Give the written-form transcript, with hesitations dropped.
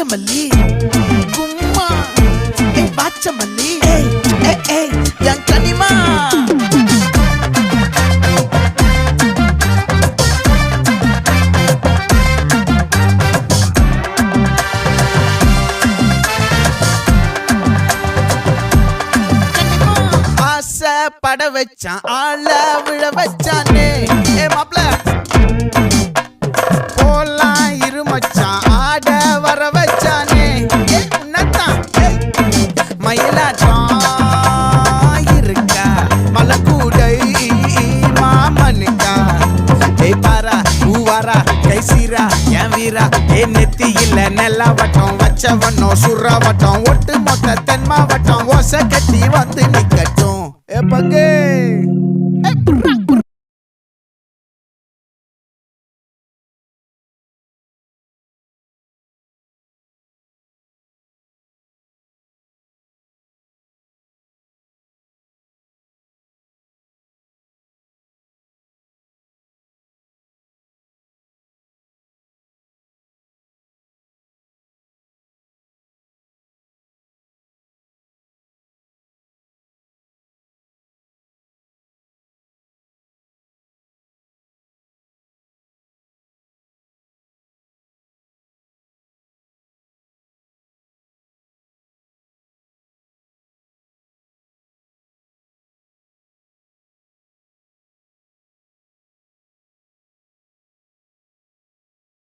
நாகமல்லி கும்மா பாச்சமல்லி என் கனிமா பட வச்சான் ஆள விழ வச்சானே மாப்ள போலாம் இருமச்சான் ஆட வர வச்சானே உன்னத்தான் மயிலாட்டம் இருக்கா மலக்கூடை மாமனுக்கா பாரா பூவாரா கைசீரா என் வீரா நெத்தி இல்ல நெல்லாவட்டம் வச்சவட்டம் சுறாவட்டம் ஒட்டு மொத்த தென் மாவட்டம் ஓசை கட்டி வந்து நிக்கட்டும் பங்கே